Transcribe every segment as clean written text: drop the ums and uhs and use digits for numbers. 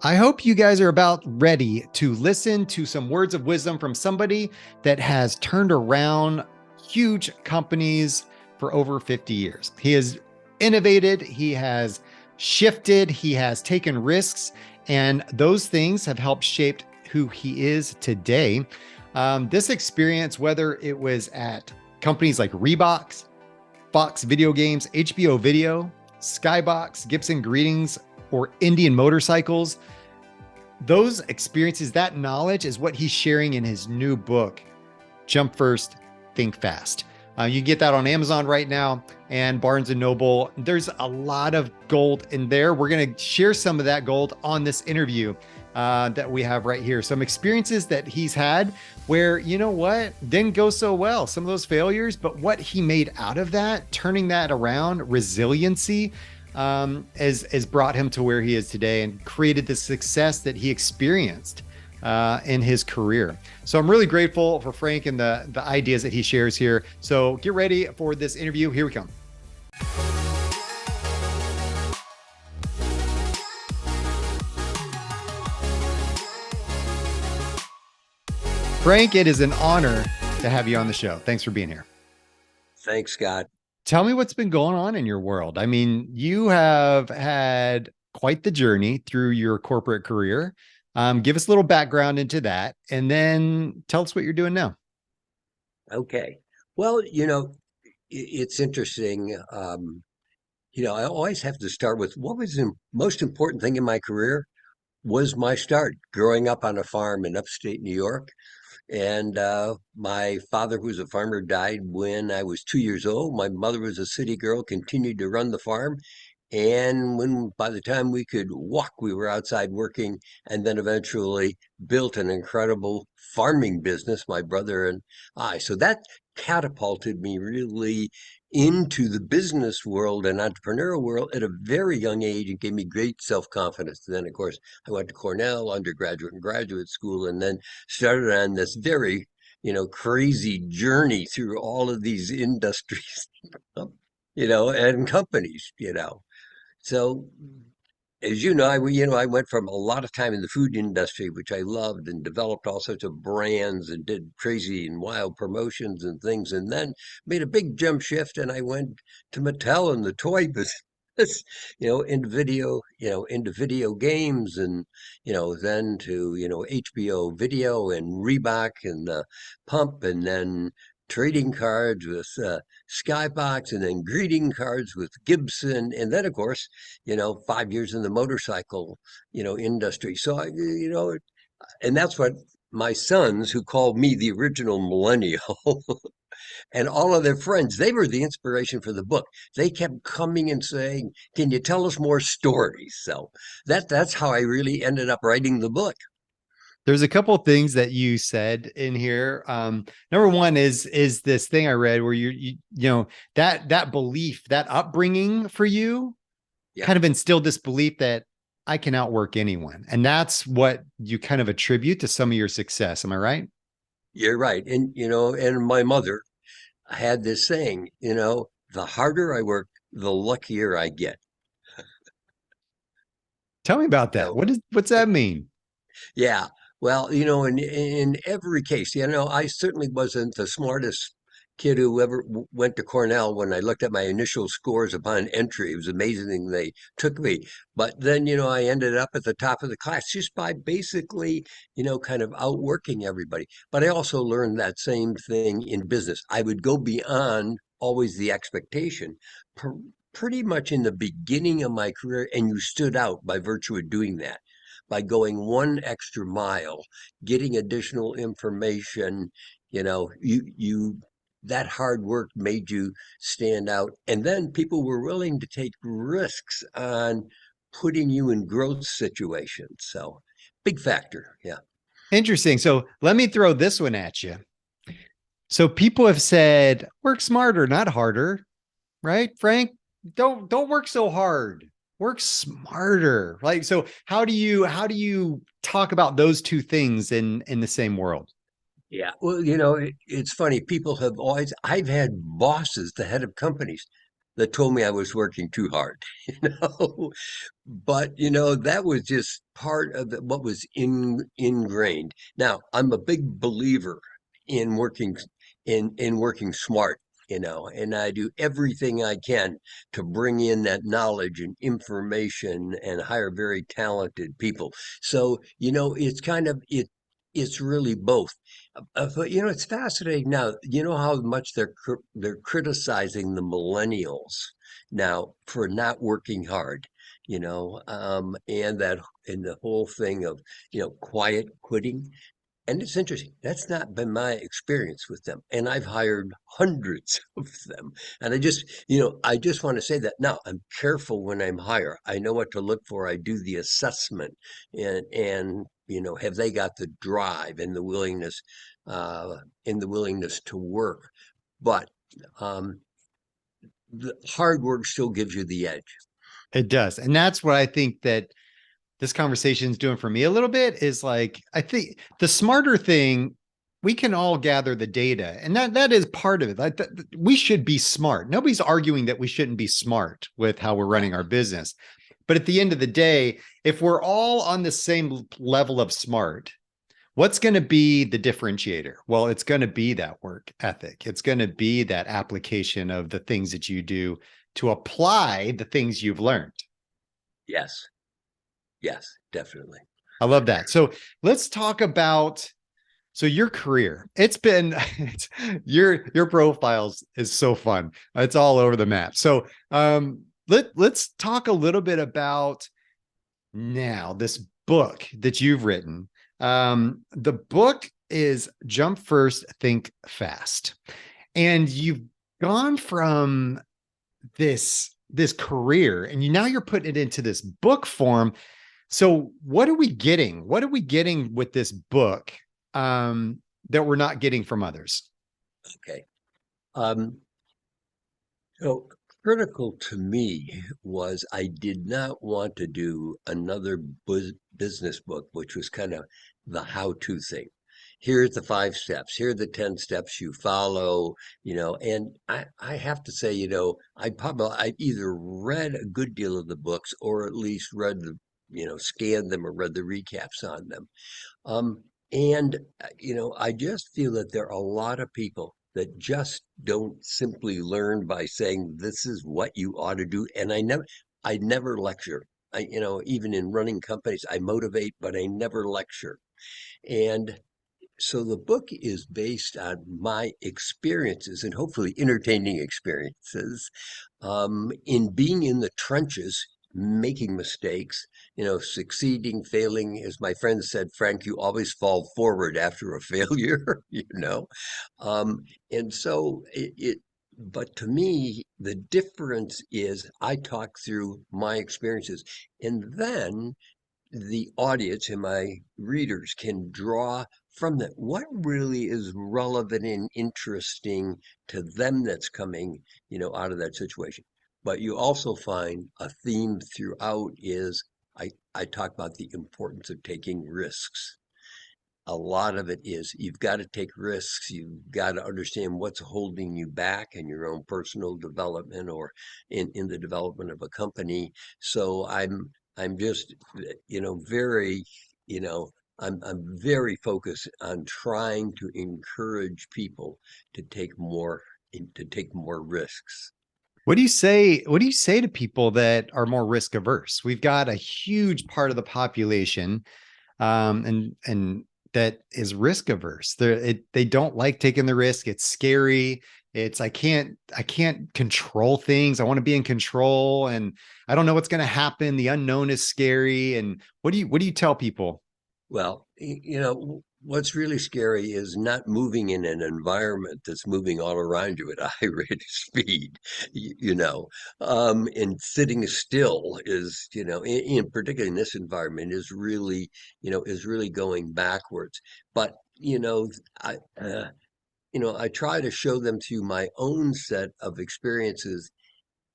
I hope you guys are about ready to listen to some words of wisdom from somebody that has turned around huge companies for over 50 years. He has innovated, he has shifted, he has taken risks, and those things have helped shape who he is today. This experience, whether it was at companies like Reebok, Fox Video Games, HBO Video, SkyBox, Gibson Greetings, or Indian Motorcycles, those experiences, that knowledge is what he's sharing in his new book, Jump First, Think Fast. You can get that on Amazon right now and Barnes and Noble. There's a lot of gold in there. We're going to share some of that gold on this interview that we have right here. Some experiences that he's had where, you know what, didn't go so well, some of those failures, but what he made out of that, turning that around, resiliency, has brought him to where he is today and created the success that he experienced in his career. So I'm really grateful for Frank and the ideas that he shares here. So get ready for this interview. Here we come. Frank, it is an honor to have you on the show. Thanks for being here. Thanks, Scott. Tell me what's been going on in your world. I mean, you have had quite the journey through your corporate career. Give us a little background into that, and then tell us what you're doing now. Okay. Well, it's interesting. I always have to start with what was the most important thing in my career was my start growing up on a farm in upstate New York. And my father, who was a farmer, died when I was 2 years old. My mother was a city girl, continued to run the farm. And by the time we could walk, we were outside working, and then eventually built an incredible farming business, my brother and I. So that catapulted me really into the business world and entrepreneurial world at a very young age and gave me great self-confidence. Then, of course, I went to Cornell, undergraduate and graduate school, and then started on this very, crazy journey through all of these industries, and companies. So, as you know, I went from a lot of time in the food industry, which I loved, and developed all sorts of brands and did crazy and wild promotions and things, and then made a big jump shift, and I went to Mattel in the toy business, into video games, and then to HBO Video and Reebok and the Pump, and then trading cards with SkyBox, and then greeting cards with Gibson, and then of course, 5 years in the motorcycle, industry. So and that's what my sons, who called me the original millennial, and all of their friends, they were the inspiration for the book. They kept coming and saying, "Can you tell us more stories?" So that's how I really ended up writing the book. There's a couple of things that you said in here. Number one is this thing I read where that belief, that upbringing for you Yeah. kind of instilled this belief that I can outwork anyone. And that's what you kind of attribute to some of your success. Am I right? You're right. And my mother had this saying, the harder I work, the luckier I get. Tell me about that. So, What's that mean? yeah. Well, in every case, I certainly wasn't the smartest kid who ever went to Cornell. When I looked at my initial scores upon entry, it was amazing they took me. But then, I ended up at the top of the class just by basically, kind of outworking everybody. But I also learned that same thing in business. I would go beyond always the expectation. Pretty much in the beginning of my career, and you stood out by virtue of doing that, by going one extra mile, getting additional information. You that hard work made you stand out, and then people were willing to take risks on putting you in growth situations. So big factor. Yeah. Interesting. So let me throw this one at you. So people have said, work smarter, not harder, right? Frank, don't work so hard. Work smarter. Like, so how do you talk about those two things in the same world? Yeah. Well, it's funny. People have always, I've had bosses, the head of companies, that told me I was working too hard, you know. But that was just part of what was ingrained. Now, I'm a big believer in working in working smart, and I do everything I can to bring in that knowledge and information and hire very talented people. So, it's kind of it's really both. But it's fascinating now. You know how much they're criticizing the millennials now for not working hard, and the whole thing of quiet quitting. And it's interesting. That's not been my experience with them. And I've hired hundreds of them. And I just want to say that now I'm careful when I'm hire. I know what to look for. I do the assessment and have they got the drive and the willingness to work. But um, the hard work still gives you the edge. It does. And that's what I think that this conversation is doing for me a little bit is like, I think the smarter thing, we can all gather the data, and that is part of it. Like we should be smart. Nobody's arguing that we shouldn't be smart with how we're running our business. But at the end of the day, if we're all on the same level of smart, what's going to be the differentiator? Well, it's going to be that work ethic. It's going to be that application of the things that you do to apply the things you've learned. Yes. Yes, definitely. I love that. So let's talk about your career. It's been your profiles is so fun. It's all over the map. So let's talk a little bit about now this book that you've written. The book is Jump First, Think Fast. And you've gone from this career and now you're putting it into this book form. So what are we getting? What are we getting with this book that we're not getting from others? Okay. Um, so critical to me was I did not want to do another business book, which was kind of the how-to thing. Here's the 5 steps. Here are the 10 steps you follow, and I have to say, I either read a good deal of the books or at least read scanned them or read the recaps on them. Um, and I just feel that there are a lot of people that just don't simply learn by saying this is what you ought to do. And I never lecture. Even in running companies, I motivate, but I never lecture. And so the book is based on my experiences and hopefully entertaining experiences in being in the trenches, making mistakes, succeeding, failing. As my friend said, Frank, you always fall forward after a failure, Um, and so but to me, the difference is I talk through my experiences and then the audience and my readers can draw from that what really is relevant and interesting to them that's coming, out of that situation. But you also find a theme throughout is I talk about the importance of taking risks. A lot of it is you've got to take risks. You've got to understand what's holding you back in your own personal development or in the development of a company. So I'm just, very, you know, I'm very focused on trying to encourage people to take more risks. What do you say? What do you say to people that are more risk averse? We've got a huge part of the population, and that is risk averse. They don't like taking the risk. It's scary. It's I can't control things. I want to be in control, and I don't know what's going to happen. The unknown is scary. And what do you tell people? Well, what's really scary is not moving in an environment that's moving all around you at a high rate of speed, and sitting still is, in particular in this environment is really going backwards. But, I try to show them through my own set of experiences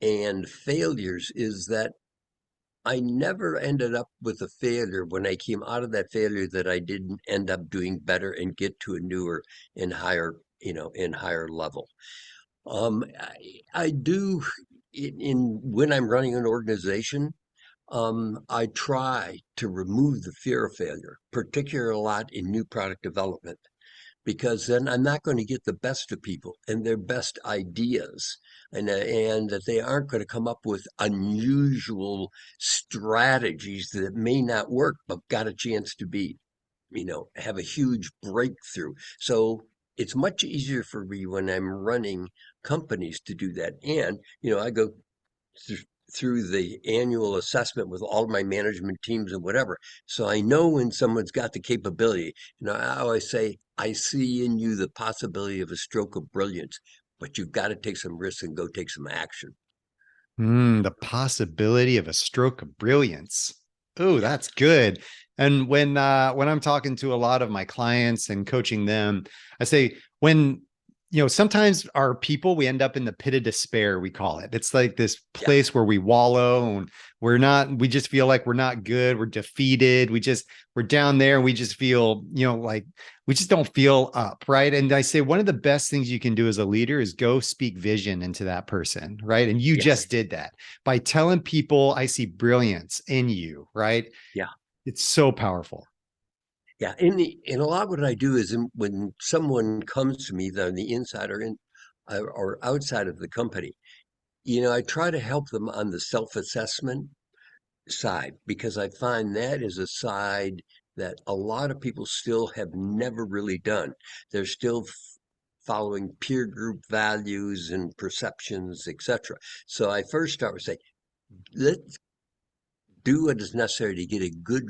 and failures is that I never ended up with a failure when I came out of that failure that I didn't end up doing better and get to a newer and higher, and higher level. I do. in when I'm running an organization, I try to remove the fear of failure, particularly a lot in new product development, because then I'm not going to get the best of people and their best ideas, and that they aren't going to come up with unusual strategies that may not work, but got a chance to be, have a huge breakthrough. So it's much easier for me when I'm running companies to do that. And, I go th- through the annual assessment with all my management teams and whatever. So I know when someone's got the capability. I always say, I see in you the possibility of a stroke of brilliance, but you've got to take some risks and go take some action. The possibility of a stroke of brilliance. Oh, Yeah. that's good. And when I'm talking to a lot of my clients and coaching them, I say when sometimes our people we end up in the pit of despair, we call it. It's like this Yeah. place where we wallow and we just feel like we're not good, we're defeated, we're down there and we just feel, like we just don't feel up, right? And I say one of the best things you can do as a leader is go speak vision into that person, right? And you Yes. just did that by telling people, I see brilliance in you, right? Yeah. It's so powerful. Yeah. In a lot, what I do is when someone comes to me, they're on the inside or outside of the company, I try to help them on the self-assessment side because I find that is a side that a lot of people still have never really done. They're still following peer group values and perceptions, etc. So I first start with say, let's do what is necessary to get a good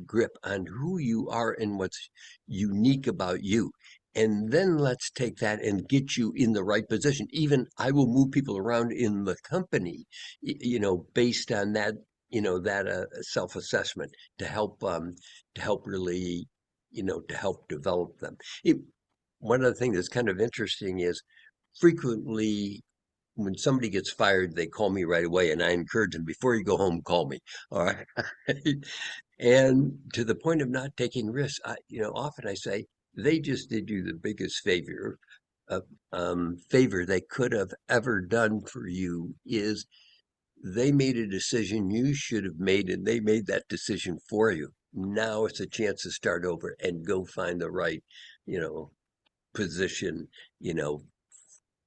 grip on who you are and what's unique about you. And then let's take that and get you in the right position. Even I will move people around in the company, based on that, that self-assessment to help really, to help develop them. It, One of the things that's kind of interesting is frequently when somebody gets fired, they call me right away, and I encourage them before you go home, call me. All right. And to the point of not taking risks, often I say they just did you the biggest uh, favor they could have ever done for you is they made a decision you should have made, and they made that decision for you. Now it's a chance to start over and go find the right, you know, position, you know,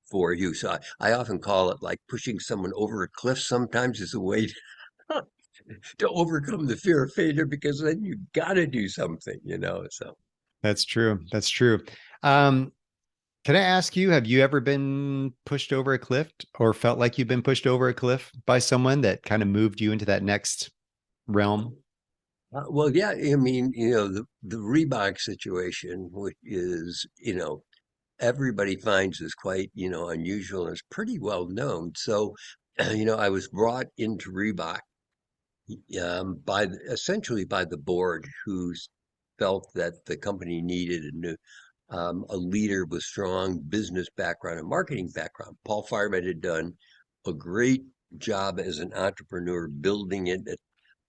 for you. So I often call it like pushing someone over a cliff sometimes is a way to overcome the fear of failure because then you got to do something. So, That's true. That's true. Um, can I ask you, have you ever been pushed over a cliff or felt like you've been pushed over a cliff by someone that kind of moved you into that next realm? well, yeah, I mean, the Reebok situation, which is, everybody finds is quite, unusual and is pretty well known. So, I was brought into Reebok essentially by the board who felt that the company needed a leader with strong business background and marketing background. Paul Fireman had done a great job as an entrepreneur building it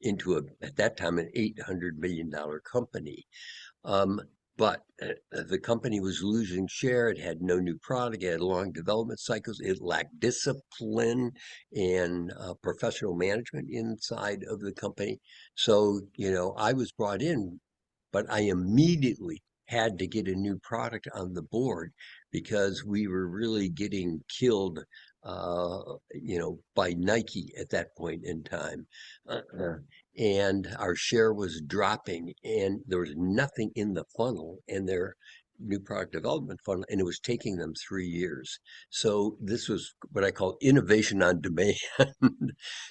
into at that time, an $800 million company. Um, but the company was losing share. It had no new product. It had long development cycles. It lacked discipline and professional management inside of the company. So, I was brought in, but I immediately had to get a new product on the board because we were really getting killed, by Nike at that point in time. And our share was dropping, and there was nothing in the funnel and their new product development funnel, and it was taking them 3 years. So this was what I call innovation on demand.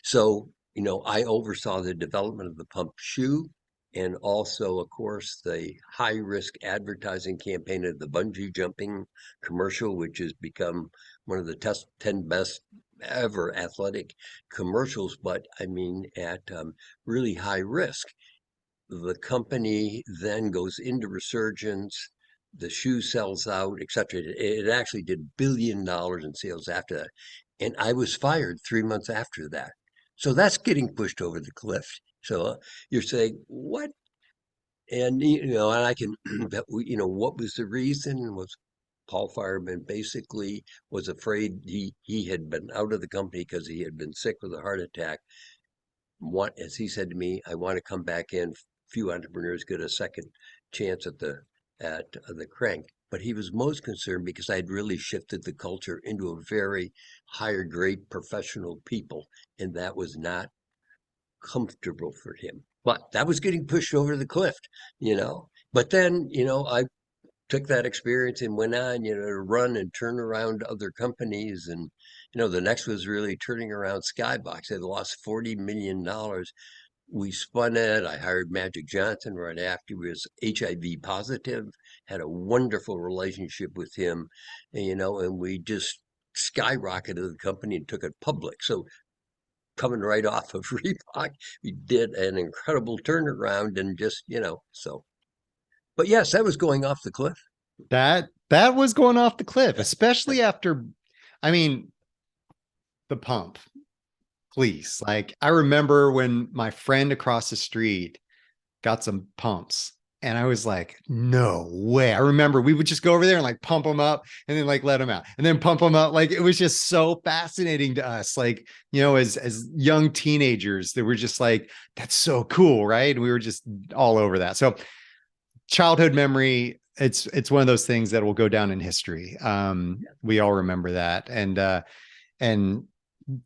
So, I oversaw the development of the pump shoe and also, of course, the high risk advertising campaign of the bungee jumping commercial, which has become one of the 10 best ever athletic commercials, but I mean, at really high risk. The company then goes into resurgence. The shoe sells out, etc. It actually did $1 billion in sales after that. And I was fired 3 months after that. So that's getting pushed over the cliff. So you're saying, what? And, and I can, what was the reason? Paul Fireman basically was afraid he had been out of the company because he had been sick with a heart attack. As he said to me, I want to come back in. Few entrepreneurs get a second chance at the crank. But he was most concerned because I'd really shifted the culture into a very higher grade professional people, and that was not comfortable for him. But that was getting pushed over the cliff. But then, I took that experience and went on, to run and turn around other companies. And, the next was really turning around SkyBox. They lost $40 million. We spun it. I hired Magic Johnson right after. He was HIV positive, had a wonderful relationship with him, and we just skyrocketed the company and took it public. So coming right off of Reebok, we did an incredible turnaround and just. But yes, that was going off the cliff. That was going off the cliff, Yeah. especially after, I mean, the pump. Please, like I remember when my friend across the street got some pumps, and I was like, no way. I remember we would just go over there and like pump them up and then like let them out and then pump them up. Like it was just so fascinating to us. Like, as young teenagers, that were just like, that's so cool, right? And we were just all over that. So childhood memory, it's one of those things that will go down in history. We all remember that. And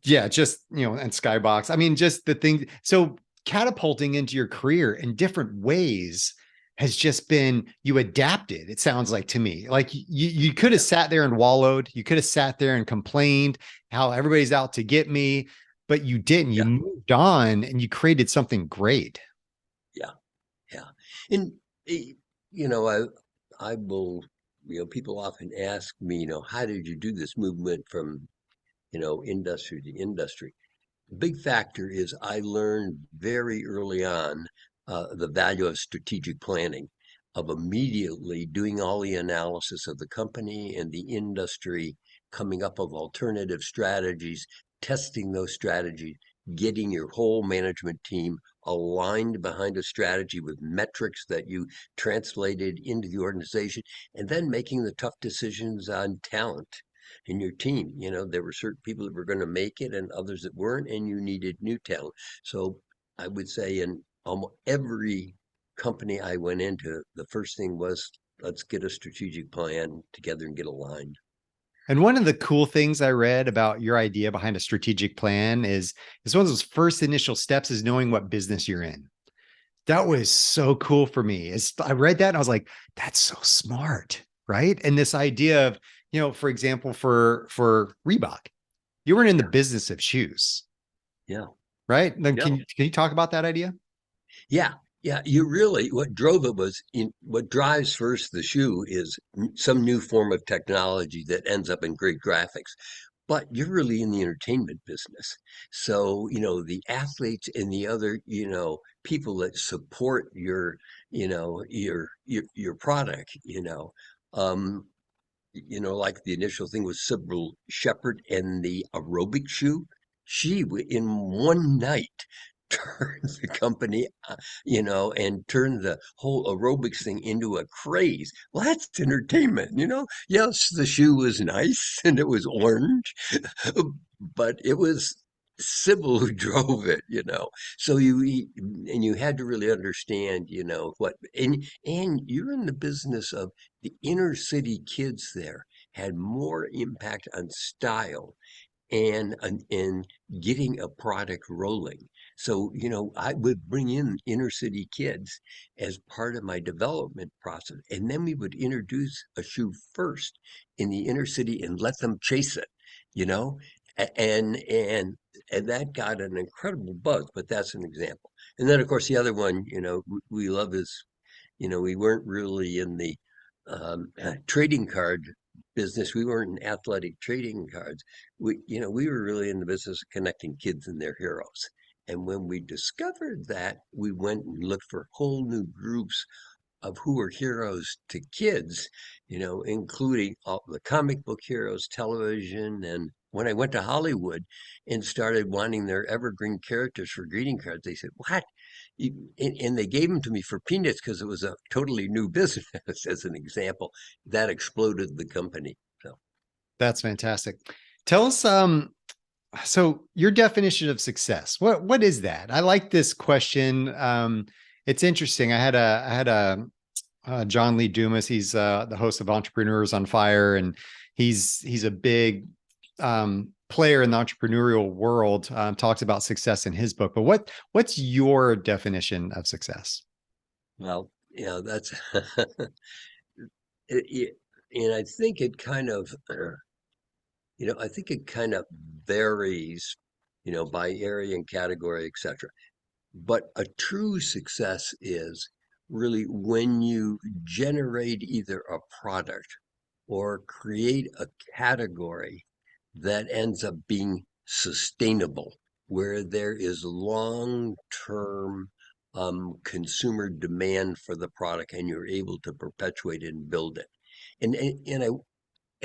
yeah, just, and SkyBox. I mean, just the thing. So catapulting into your career in different ways has just been, you adapted. It sounds like to me, like you could have sat there and wallowed. You could have sat there and complained how everybody's out to get me, but you didn't. You Yeah. moved on and you created something great. Yeah. Yeah. And, eh, I will, people often ask me, how did you do this movement from, industry to industry? The big factor is I learned very early on the value of strategic planning, of immediately doing all the analysis of the company and the industry, coming up with alternative strategies, testing those strategies, getting your whole management team aligned behind a strategy with metrics that you translated into the organization, and then making the tough decisions on talent in your team. There were certain people that were going to make it and others that weren't, and you needed new talent. So I would say in almost every company I went into, the first thing was, let's get a strategic plan together and get aligned. And one of the cool things I read about your idea behind a strategic plan is one of those first initial steps is knowing what business you're in. That was so cool for me. I read that and I was like, that's so smart, right? And this idea of, for example, for Reebok, you weren't in the Yeah. business of shoes, Yeah. right? Then Yeah. can you talk about that idea? Yeah. Yeah. You really, what drove it was what drives first the shoe is some new form of technology that ends up in great graphics. But you're really in the entertainment business. So, the athletes and the other, people that support your product, um, like the initial thing was Sybil Shepherd and the aerobic shoe. In one night, turned the company, and turned the whole aerobics thing into a craze. Well, that's entertainment. Yes, the shoe was nice and it was orange, but it was Sybil who drove it. So you had to really understand, and you're in the business of the inner city kids there had more impact on style and getting a product rolling. So, I would bring in inner city kids as part of my development process. And then we would introduce a shoe first in the inner city and let them chase it, you know? And that got an incredible buzz, but that's an example. And then of course the other one, we love is, we weren't really in the trading card business. We weren't in athletic trading cards. We were really in the business of connecting kids and their heroes. And when we discovered that, we went and looked for whole new groups of who are heroes to kids, including all the comic book heroes, television, and when I went to Hollywood and started wanting their evergreen characters for greeting cards, they said, "What?" And they gave them to me for peanuts because it was a totally new business, as an example. That exploded the company. So, That's fantastic. Tell us, so your definition of success, what is that? I like this question. It's interesting. I had a John Lee Dumas. He's the host of Entrepreneurs on Fire, and he's a big player in the entrepreneurial world. Talks about success in his book. But what's your definition of success? well, that's it, and I think it kind of, I think it kind of varies, by area and category, etc. But a true success is really when you generate either a product or create a category that ends up being sustainable, where there is long-term consumer demand for the product and you're able to perpetuate it and build it. And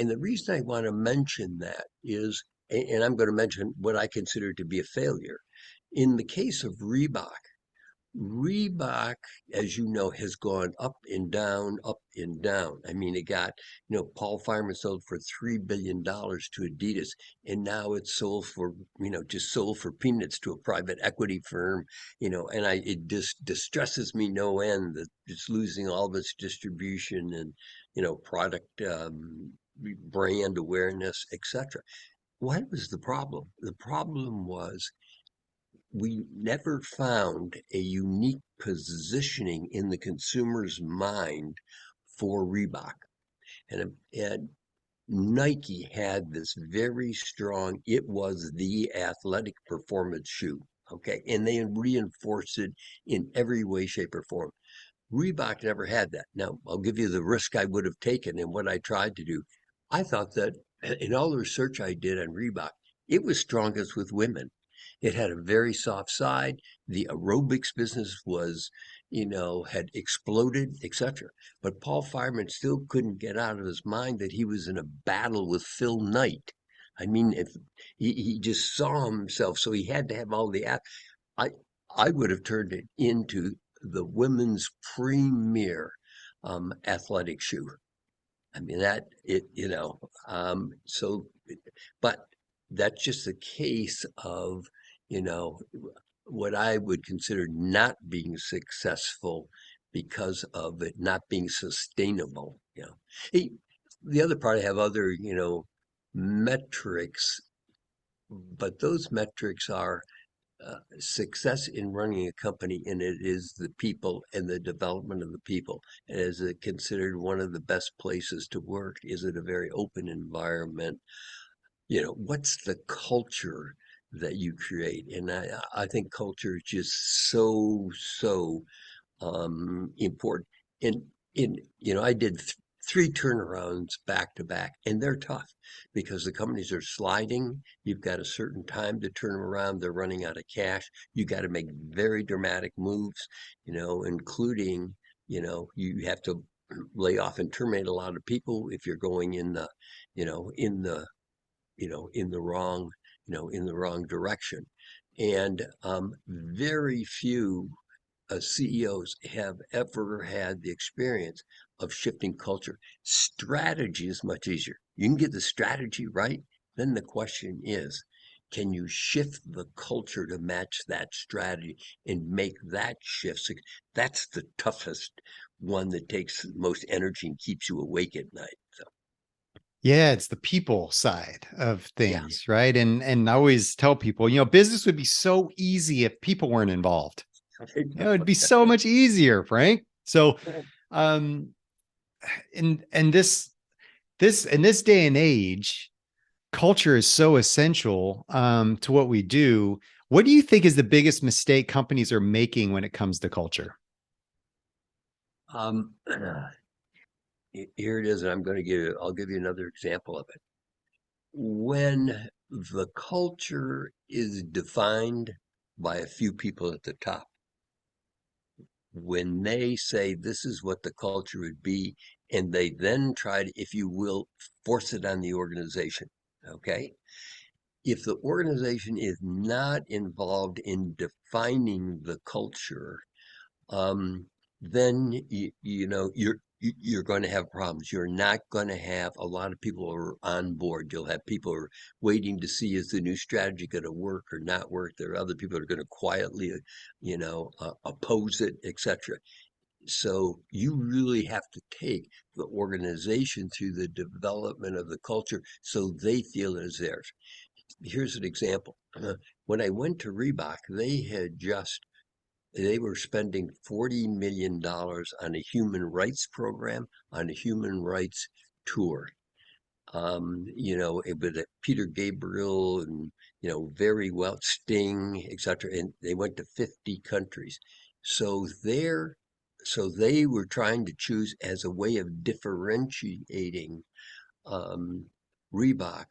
the reason I want to mention that is, and I'm going to mention what I consider to be a failure. In the case of Reebok, as you know, has gone up and down, up and down. I mean, it got, Paul Fireman sold for $3 billion to Adidas, and now it's sold for, just sold for peanuts to a private equity firm, and it just distresses me no end that it's losing all of its distribution and, product brand awareness, etc. What was the problem? The problem was we never found a unique positioning in the consumer's mind for Reebok. And Nike had this very strong, it was the athletic performance shoe. Okay. And they reinforced it in every way, shape, or form. Reebok never had that. Now, I'll give you the risk I would have taken and what I tried to do. I thought that in all the research I did on Reebok, it was strongest with women. It had a very soft side. The aerobics business was, had exploded, etc. But Paul Fireman still couldn't get out of his mind that he was in a battle with Phil Knight. I mean, if he just saw himself, so he had to have all the. I I would have turned it into the women's premier athletic shoe. I mean so, but that's just a case of, you know, what I would consider not being successful because of it not being sustainable. Hey, the other part, I have other, metrics, but those metrics are success in running a company, and it is the people and the development of the people. And is it considered one of the best places to work? Is it a very open environment? What's the culture that you create? And I think culture is just so important. And I did three turnarounds back to back, and they're tough because the companies are sliding. You've got a certain time to turn them around. They're running out of cash. You got to make very dramatic moves, including, you have to lay off and terminate a lot of people if you're going in the, in the, in the wrong, in the wrong direction. And very few CEOs have ever had the experience of shifting culture. Strategy is much easier. You can get the strategy right. Then the question is, can you shift the culture to match that strategy and make that shift? So that's the toughest one that takes the most energy and keeps you awake at night. So, Yeah, it's the people side of yeah. things, right? And I always tell people, business would be so easy if people weren't involved. It'd be so much easier, Frank. So, um, and this in this day and age, culture is so essential to what we do. What do you think is the biggest mistake companies are making when it comes to culture? Um, Here it is, and I'll give you another example of it. When the culture is defined by a few people at the top, when they say this is what the culture would be, and they then try to, if you will, force it on the organization. Okay. If the organization is not involved in defining the culture, um, then you're going to have problems. You're not going to have a lot of people who are on board. You'll have people who are waiting to see, is the new strategy going to work or not work. There are other people that are going to quietly, oppose it, etc. So you really have to take the organization through the development of the culture so they feel it is theirs. Here's an example. When I went to Reebok, they were spending $40 million on a human rights program, on a human rights tour. With Peter Gabriel and, very well, Sting, etc. And they went to 50 countries. So they were trying to choose as a way of differentiating um, Reebok,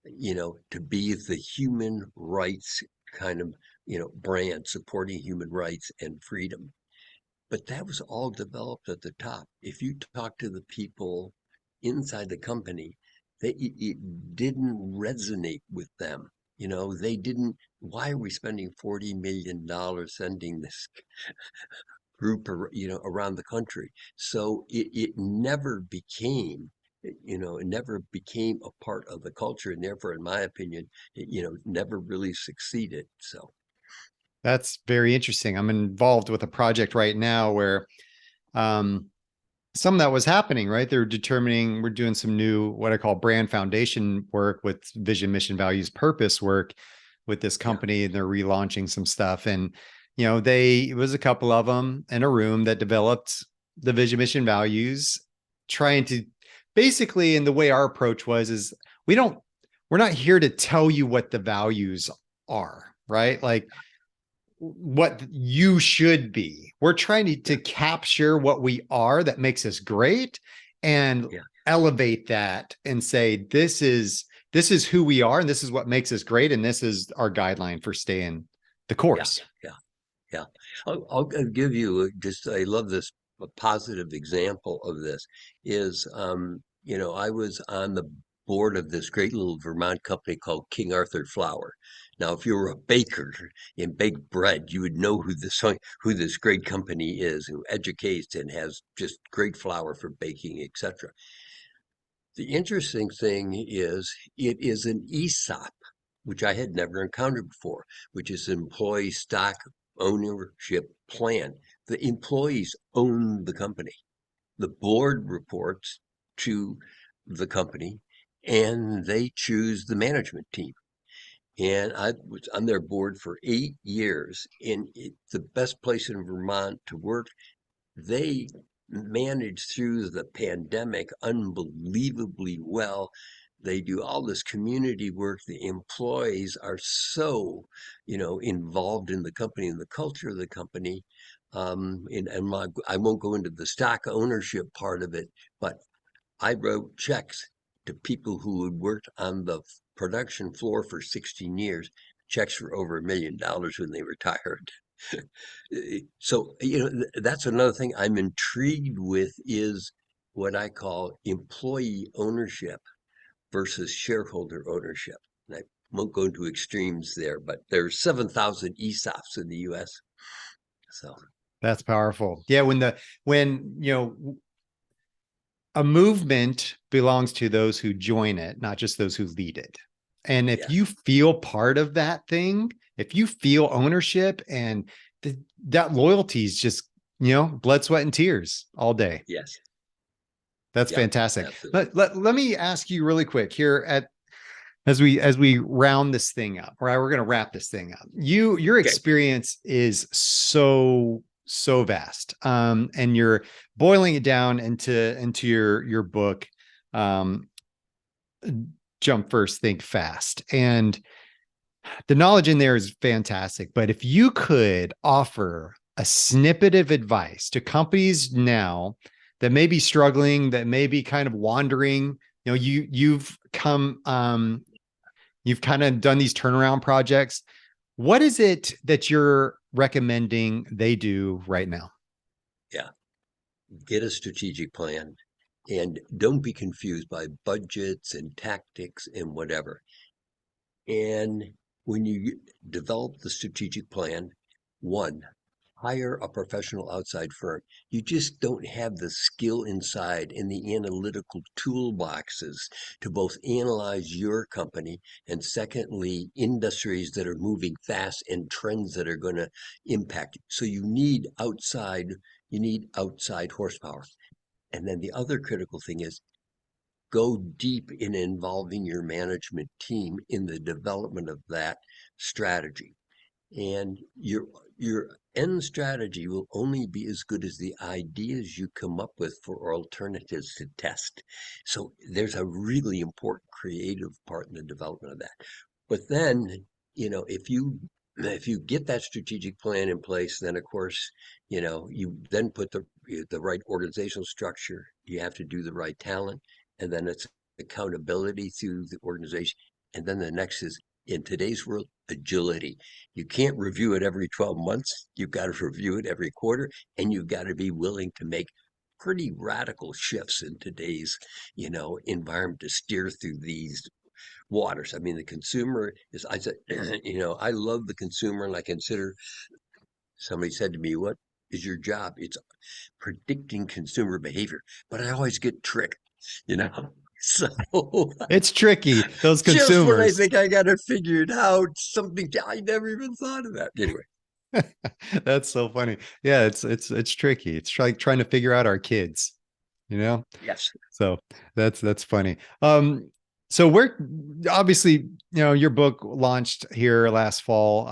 to be the human rights kind of, brand supporting human rights and freedom. But that was all developed at the top. If you talk to the people inside the company, it didn't resonate with them. They didn't, why are we spending $40 million sending this group, around the country? So it never became, it never became a part of the culture. And therefore, in my opinion, never really succeeded. So, That's very interesting. I'm involved with a project right now where um, some of that was happening, right? They're determining, we're doing some new, what I call brand foundation work with vision, mission, values, purpose work with this yeah, company, and they're relaunching some stuff. And, it was a couple of them in a room that developed the vision, mission, values, trying to basically, and the way our approach was, is we're not here to tell you what the values are, right? Like, what you should be. We're trying to capture what we are that makes us great and yeah, elevate that and say, this is who we are and this is what makes us great. And this is our guideline for staying the yeah, course. yeah. Yeah, I'll give you I love this, a positive example of this is, I was on the board of this great little Vermont company called King Arthur Flour. Now, if you were a baker and bake bread, you would know who this great company is, who educates and has just great flour for baking, etc. The interesting thing is it is an ESOP, which I had never encountered before, which is an employee stock ownership plan. The employees own the company. The board reports to the company and they choose the management team. And I was on their board for 8 years, and the best place in Vermont to work. They managed through the pandemic unbelievably well. They do all this community work. The employees are so, involved in the company and the culture of the company. I won't go into the stock ownership part of it, but I wrote checks to people who had worked on the production floor for 16 years, checks for over $1 million when they retired. So, that's another thing I'm intrigued with is what I call employee ownership versus shareholder ownership. And I won't go into extremes there, but there's 7,000 ESOPs in the US. So, That's powerful. Yeah. When a movement belongs to those who join it, not just those who lead it. And if yes, you feel part of that thing, if you feel ownership and that loyalty is just, blood, sweat, and tears all day. yes, That's yeah, fantastic. absolutely. Let me ask you really quick here as we round this thing up, or we're going to wrap this thing up. Your Okay. experience is so vast, and you're boiling it down into your book, um, Jump First, Think Fast, and the knowledge in there is fantastic. But if you could offer a snippet of advice to companies now that may be struggling, that may be kind of wandering, you've kind of done these turnaround projects. What is it that you're recommending they do right now? Yeah. Get a strategic plan, And don't be confused by budgets and tactics and whatever. And when you develop the strategic plan, one, hire a professional outside firm. You just don't have the skill inside and the analytical toolboxes to both analyze your company and secondly, industries that are moving fast and trends that are going to impact you. So you need outside horsepower. And then the other critical thing is go deep in involving your management team in the development of that strategy. And your end strategy will only be as good as the ideas you come up with for alternatives to test. So there's a really important creative part in the development of that. But then, if you get that strategic plan in place, then of course, you then put the right organizational structure, you have to do the right talent, and then it's accountability through the organization. And then the next is in today's world, agility. You can't review it every 12 months. You've got to review it every quarter, and you've got to be willing to make pretty radical shifts in today's, environment to steer through these waters. I mean, the consumer is, I said, I love the consumer and I consider, somebody said to me, what is your job? It's predicting consumer behavior, but I always get tricked, you know? So It's tricky, those just when I consumers. think I got it figured out, something I never even thought of that. Anyway, That's so funny. Yeah, it's tricky. It's like trying to figure out our kids, you know? yes. So that's funny. So we're obviously, your book launched here last fall.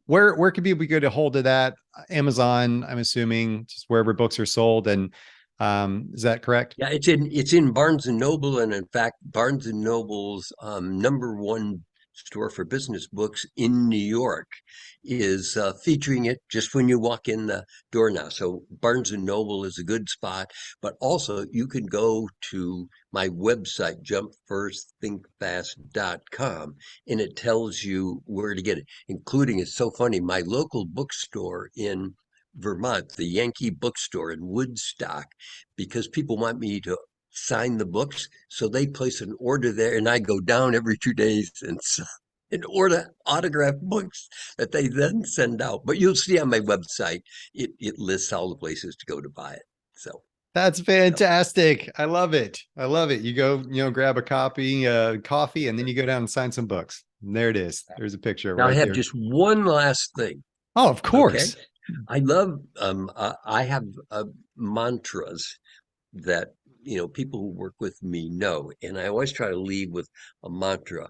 Where could people go to hold of that? Amazon, I'm assuming, just wherever books are sold. And is that correct? Yeah, it's in Barnes and Noble, and in fact, Barnes and Noble's #1 store for business books in New York is featuring it just when you walk in the door now. So Barnes and Noble is a good spot, but also you can go to my website, jumpfirstthinkfast.com, and it tells you where to get it, including, it's so funny, my local bookstore in Vermont, the Yankee bookstore in Woodstock, because people want me to sign the books. So they place an order there, and I go down every 2 days and order autographed books that they then send out. But you'll see on my website, it lists all the places to go to buy it. So, That's you know, fantastic. I love it. I love it. You go, grab a coffee, and then you go down and sign some books. And there it is. There's a picture now I right have there. just one last thing. Oh, of Okay. course. I have mantras that, people who work with me know, and I always try to lead with a mantra.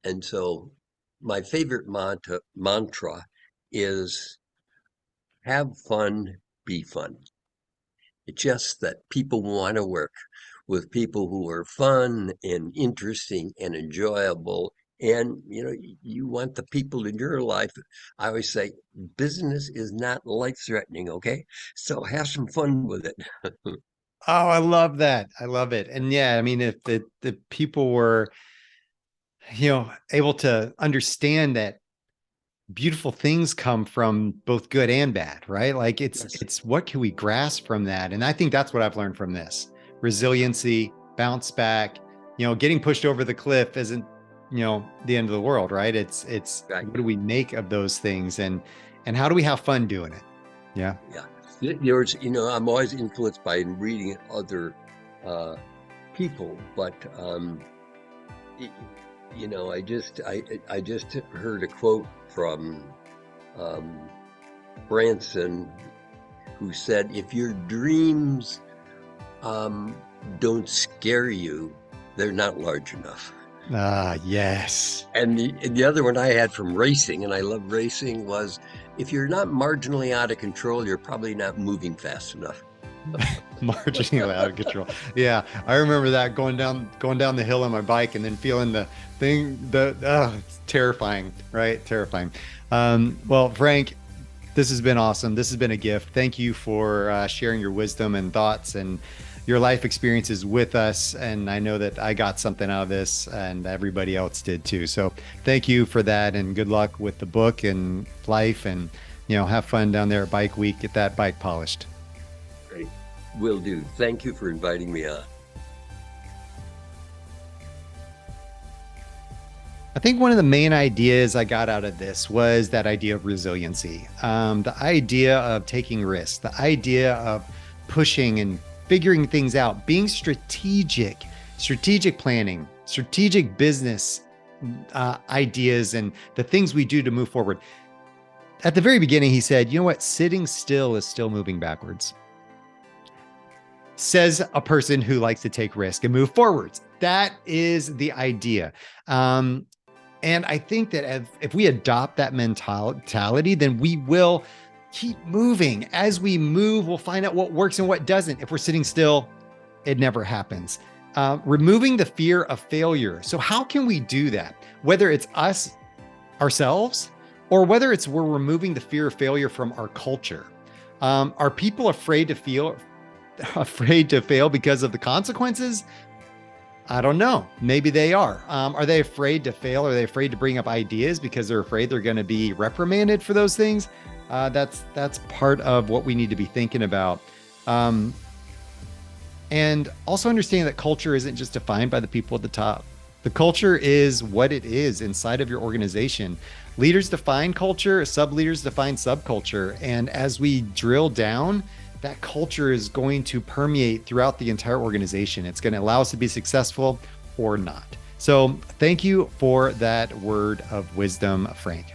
And so my favorite mantra is have fun, be fun. It's just that people want to work with people who are fun and interesting and enjoyable. And, you want the people in your life. I always say business is not life threatening. Okay. So have some fun with it. Oh, I love that. I love it. And yeah, I mean, if the people were, able to understand that beautiful things come from both good and bad, right? Like Yes. it's what can we grasp from that? And I think that's what I've learned from this. Resiliency, bounce back, getting pushed over the cliff isn't, the end of the world, right? It's Right. what do we make of those things and how do we have fun doing it? Yeah. Yeah. I'm always influenced by reading other uh, people, but y- I just heard a quote from um, Branson, who said, "If your dreams um, don't scare you, they're not large enough." Ah, yes. And the other one I had from racing, and I love racing, was, "If you're not marginally out of control, you're probably not moving fast enough." Marginally out of control. Yeah, I remember that going down the hill on my bike and then feeling the thing. It's terrifying, right? Terrifying. Well, Frank, this has been awesome. This has been a gift. Thank you for sharing your wisdom and thoughts and your life experiences with us. And I know that I got something out of this, and everybody else did too. So thank you for that, and good luck with the book and life. And have fun down there at Bike Week. Get that bike polished. Great. Will do. Thank you for inviting me on. I think one of the main ideas I got out of this was that idea of resiliency, the idea of taking risks, the idea of pushing and figuring things out, being strategic planning, strategic business ideas, and the things we do to move forward. At the very beginning, he said, you know what? Sitting still is still moving backwards. Says a person who likes to take risk and move forwards. That is the idea. And I think that if we adopt that mentality, then we will keep moving. As we move, we'll find out what works and what doesn't. If we're sitting still, it never happens. Removing the fear of failure. So how can we do that? Whether it's us, ourselves, or whether it's we're removing the fear of failure from our culture. Are people afraid to fail because of the consequences? I don't know. Maybe they are. Are they afraid to fail? Are they afraid to bring up ideas because they're afraid they're going to be reprimanded for those things? That's part of what we need to be thinking about. And also understanding that culture isn't just defined by the people at the top. The culture is what it is inside of your organization. Leaders define culture, sub-leaders define subculture. And as we drill down, that culture is going to permeate throughout the entire organization. It's going to allow us to be successful or not. So thank you for that word of wisdom, Frank.